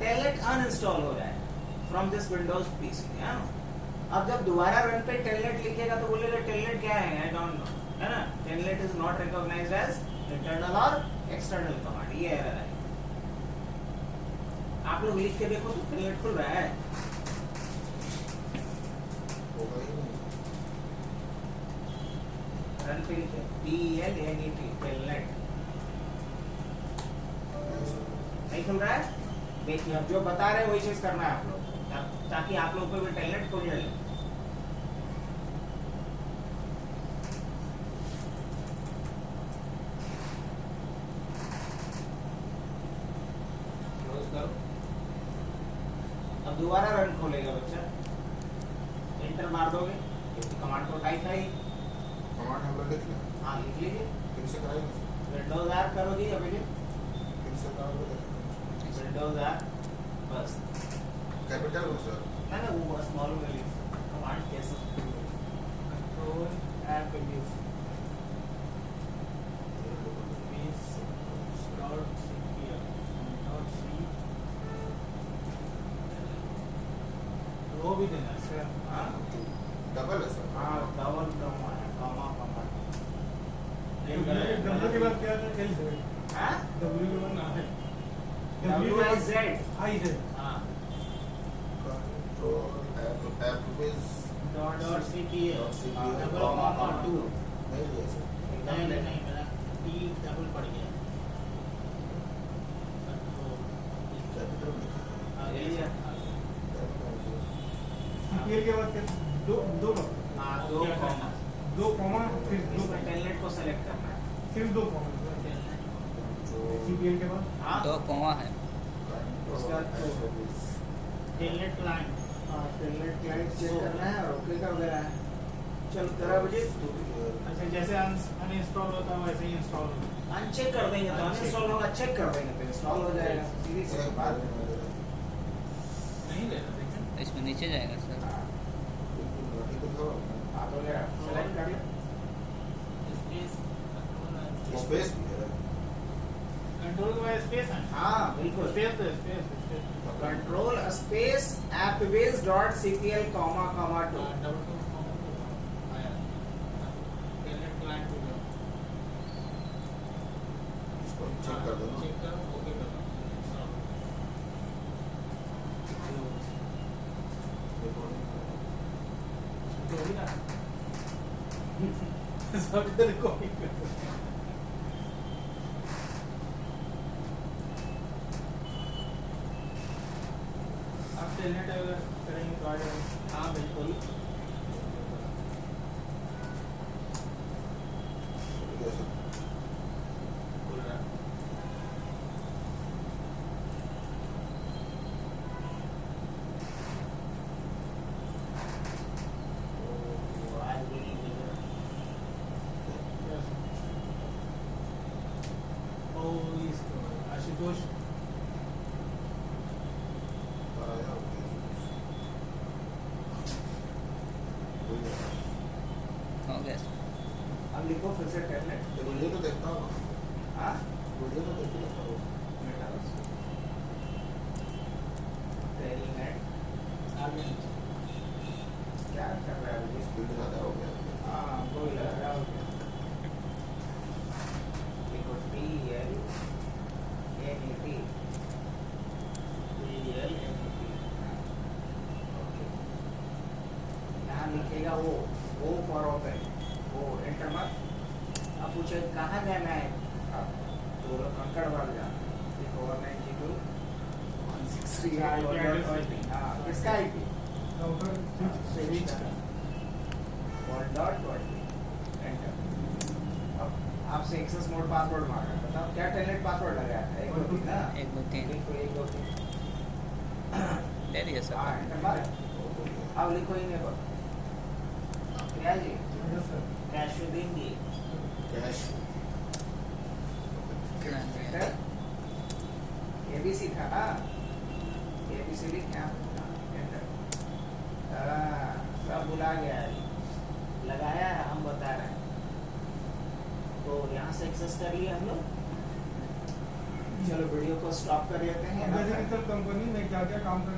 टेलनेट अनइंस्टॉल हो रहा है फ्रॉम दिस विंडोज पीसी, है ना। अब जब दोबारा रन पे टेलनेट लिखेगा तो बोलेगा टेलनेट क्या है, आई डोंट नो, है ना। Telnet is not recognized as internal और एक्सटर्नल कमांड, ये एरर है। आप लोग लिख के देखो तो टेलनेट खुल रहा है, होगा ही नहीं रन पे लिखे TELNET, टेलनेट नहीं खुल रहा है। देखिए अब जो बता रहे हैं वही चीज करना है आप लोग, ताकि आप लोग को भी टेलनेट खुल जाए। क्लोज करो, अब दोबारा रन खोलेगा बच्चा, एंटर मार दोगे क्योंकि कमांड तो टाइप है ही। कमांड हम लोग लिख लें हाँ लिख लीजिए। फिर से कराएंगे सर। विंडोज आर करोगी अभी भी? फिर से कराओगे विंडोज आर बस। कैपिटल में सर। ना ना वो स्मॉल में लिख कमांड कैसे control app use means dot CPL dot C वो भी देना है सर। हाँ डबल है सर। हाँ डबल कमा है कमा डब्ल्यू के बाद क्या था? एल से हाँ डब्ल्यू के बाद ना है WIZ आई से हाँ control app base dot CPL double comma 2 नहीं लिया सर। नहीं नहीं मेरा T डबल पड़ गया। कैपिटल में लिखा है। हाँ ये सीपीएल के बाद क्या? दो दो हाँ दो कॉमा दो कॉमा फिर दो इसमें टेलनेट को सेलेक्ट करना है। सिर्फ दो कॉमा सीपीएल के बाद हाँ 2 कोमा है। उसका telnet client telnet client check करना है और ओके कर देना है। चल करा बजे अच्छा जैसे अनइंस्टॉल होता है वैसे ही इंस्टॉल होता है। अनचेक कर देंगे तो अनइंस्टॉल होगा, चेक कर देंगे तो इंस्टॉल हो जाएगा सीधी सी बात। नहीं लेना देखें इसमें नीचे जाएगा सर। हाँ तो ले सेलेक्ट कर ले स्पेस कंट्रोल के बाद स्पेस है। हाँ बिल्कुल स्पेस तो space control space appbase dot CPL comma comma 2 double two comma आया टेलनेट क्लाइंट हो गया। इसको चेक कर दो ना। चेक करो ओके कर दो। तो ही ना सब कर कॉपी कर दो। आप टेलनेट अगर करेंगे तो आ जाएगा। हाँ बिल्कुल बोल रहा है तो आज भी नहीं मिल रहा। ओ इसको आशुतोष हो गया सर। अब लिखो फिर से टेलनेट। वीडियो तो देखता हूँ। हाँ वीडियो तो देख लेता हूँ। टेलनेट आगे क्या कर रहा है अभी? स्पीड ज़्यादा हो गया। हाँ कोई लग रहा हो गया। लिखो TLNET यहाँ लिखेगा वो फॉर ओपन वो एंटर मत। अब पूछे कहाँ जाना है अब तो कंकड़ वाल जाना। देखो 192.163 हाँ किसका IP राउटर स्विच का 1.20 एंटर। अब आपसे एक्सेस मोड पासवर्ड मांगा बताओ क्या टेलनेट पासवर्ड लगाया था? 1 2 3 ना 1 2 3 लिखो 1 2 3 ले लिया सर। हाँ एंटर मारे। अब लिखो इनेबल क्या जी कैश देंगे कैश एंटर। ABC था ना ABC लिखना एंटर। सब बुला गया है लगाया है हम बता रहे हैं। तो यहाँ से एक्सेस कर लिया हम लोग। चलो वीडियो को स्टॉप कर लेते हैं। कंपनी में क्या क्या काम करना